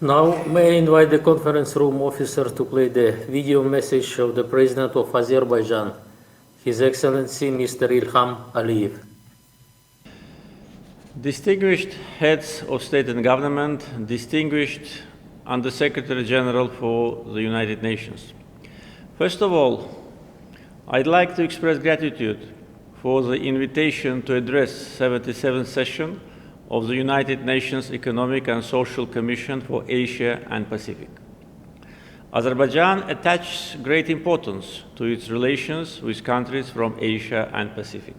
Now, may I invite the conference room officer to play the video message of the President of Azerbaijan, His Excellency Mr. İlham Aliyev. Distinguished heads of state and government, distinguished Under-Secretary General for the United Nations. First of all, I'd like to express gratitude for the invitation to address 77th session of the United Nations Economic and Social Commission for Asia and Pacific. Azerbaijan attaches great importance to its relations with countries from Asia and Pacific.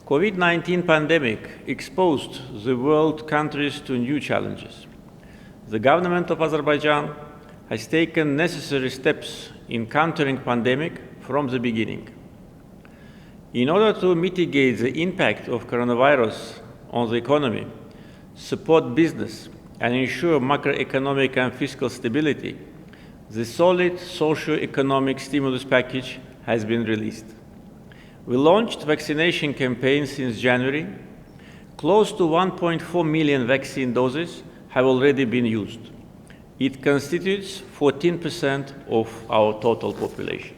COVID-19 pandemic exposed the world countries to new challenges. The government of Azerbaijan has taken necessary steps in countering pandemic from the beginning. In order to mitigate the impact of coronavirus on the economy, support business, and ensure macroeconomic and fiscal stability, the solid socio-economic stimulus package has been released. We launched vaccination campaign since January. Close to 1.4 million vaccine doses have already been used. It constitutes 14% of our total population.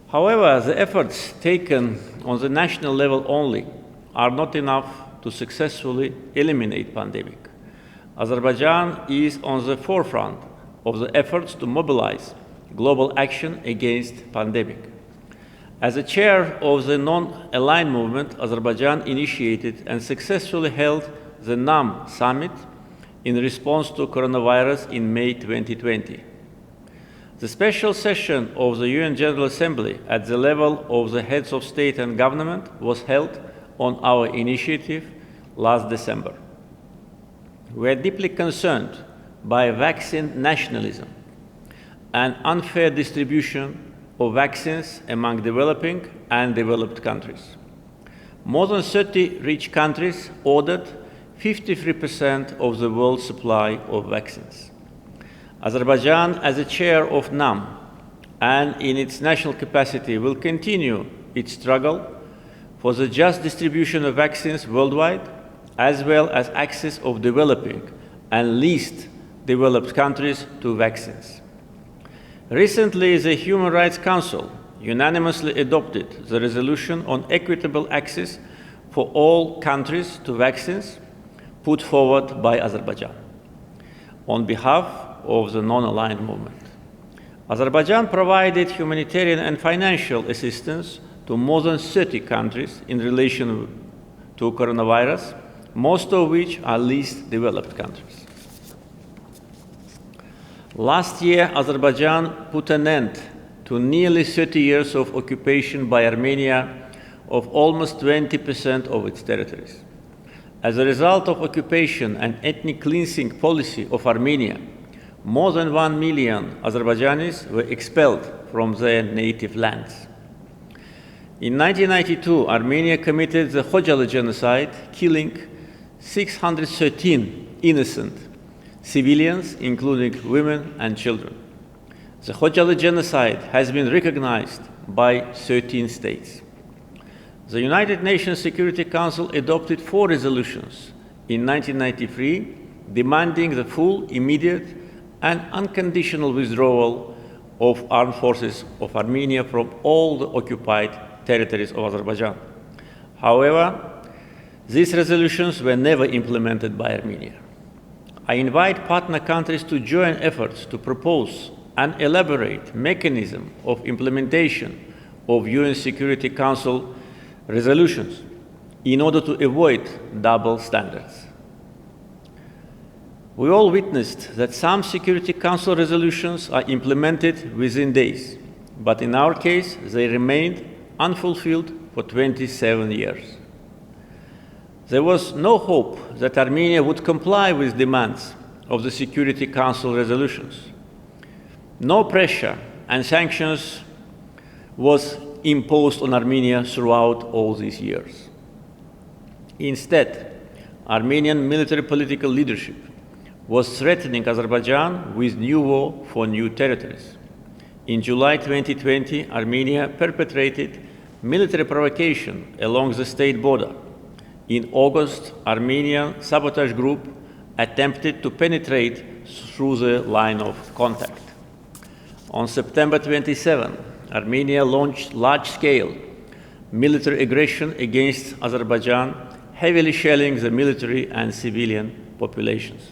However, the efforts taken on the national level only are not enough to successfully eliminate pandemic. Azerbaijan is on the forefront of the efforts to mobilize global action against pandemic. As the chair of the non-aligned movement, Azerbaijan initiated and successfully held the NAM summit in response to coronavirus in May 2020. The special session of the UN General Assembly at the level of the heads of state and government was held on our initiative last December. We are deeply concerned by vaccine nationalism and unfair distribution of vaccines among developing and developed countries. More than 30 rich countries ordered 53% of the world's supply of vaccines. Azerbaijan, as a chair of NAM and in its national capacity, will continue its struggle for the just distribution of vaccines worldwide, as well as access of developing and least developed countries to vaccines. Recently, the Human Rights Council unanimously adopted the resolution on equitable access for all countries to vaccines put forward by Azerbaijan on behalf of the non-aligned movement. Azerbaijan provided humanitarian and financial assistance to more than 30 countries in relation to coronavirus, most of which are least developed countries. Last year, Azerbaijan put an end to nearly 30 years of occupation by Armenia of almost 20% of its territories. As a result of occupation and ethnic cleansing policy of Armenia, more than 1 million Azerbaijanis were expelled from their native lands. In 1992, Armenia committed the Khojaly genocide, killing 613 innocent civilians, including women and children. The Khojaly genocide has been recognized by 13 states. The United Nations Security Council adopted 4 resolutions in 1993 demanding the full, immediate, and unconditional withdrawal of armed forces of Armenia from all the occupied territories of Azerbaijan. However, these resolutions were never implemented by Armenia. I invite partner countries to join efforts to propose an elaborate mechanism of implementation of UN Security Council resolutions in order to avoid double standards. We all witnessed that some Security Council resolutions are implemented within days, but in our case, they remained unfulfilled for 27 years. There was no hope that Armenia would comply with demands of the Security Council resolutions. No pressure and sanctions was imposed on Armenia throughout all these years. Instead, Armenian military political leadership was threatening Azerbaijan with new war for new territories. In July 2020, Armenia perpetrated military provocation along the state border. In August, Armenian sabotage group attempted to penetrate through the line of contact. On September 27, Armenia launched large-scale military aggression against Azerbaijan, heavily shelling the military and civilian populations.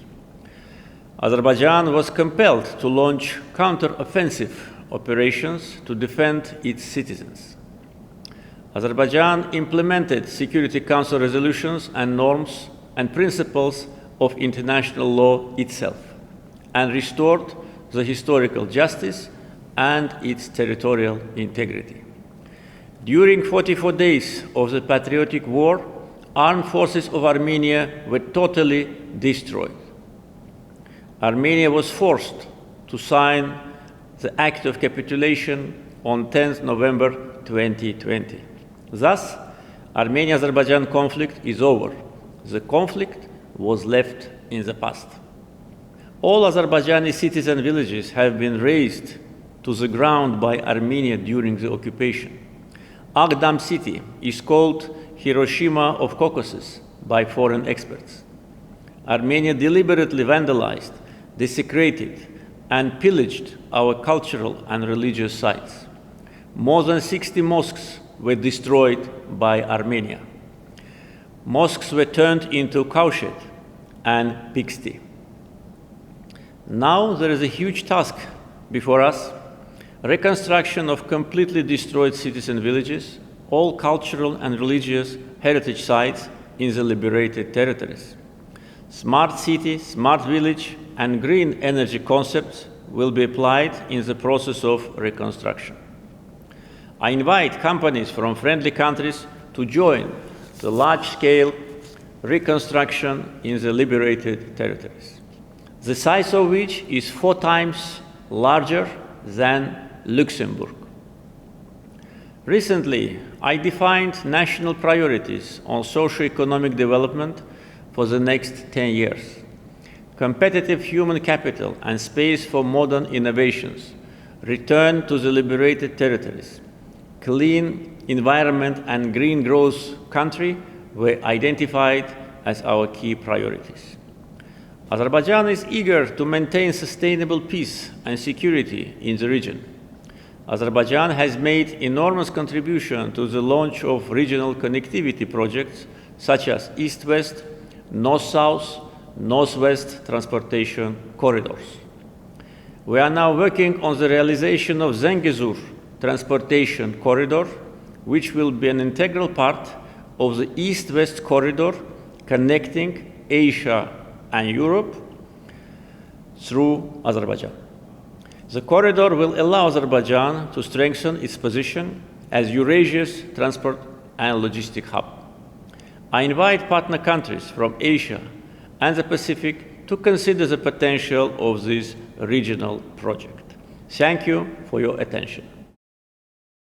Azerbaijan was compelled to launch counter-offensive operations to defend its citizens. Azerbaijan implemented Security Council resolutions and norms and principles of international law itself, and restored the historical justice and its territorial integrity. During 44 days of the patriotic war, armed forces of Armenia were totally destroyed. Armenia was forced to sign the Act of Capitulation on 10 November 2020. Thus, Armenia-Azerbaijan conflict is over. The conflict was left in the past. All Azerbaijani citizen villages have been razed to the ground by Armenia during the occupation. Agdam city is called Hiroshima of Caucasus by foreign experts. Armenia deliberately vandalized, desecrated, and pillaged our cultural and religious sites. More than 60 mosques were destroyed by Armenia. Mosques were turned into cowshed and pigsty. Now there is a huge task before us: reconstruction of completely destroyed citizen villages, all cultural and religious heritage sites in the liberated territories. Smart city, smart village, and green energy concepts will be applied in the process of reconstruction. I invite companies from friendly countries to join the large-scale reconstruction in the liberated territories, the size of which is 4 times larger than Luxembourg. Recently, I defined national priorities on socio-economic development for the next 10 years. Competitive human capital and space for modern innovations, return to the liberated territories, clean environment and green growth country were identified as our key priorities. Azerbaijan is eager to maintain sustainable peace and security in the region. Azerbaijan has made enormous contribution to the launch of regional connectivity projects such as East-West, North-South, North-West transportation corridors. We are now working on the realization of Zengezur transportation corridor, which will be an integral part of the East-West corridor connecting Asia and Europe through Azerbaijan. The corridor will allow Azerbaijan to strengthen its position as Eurasia's transport and logistic hub. I invite partner countries from Asia and the Pacific to consider the potential of this regional project. Thank you for your attention.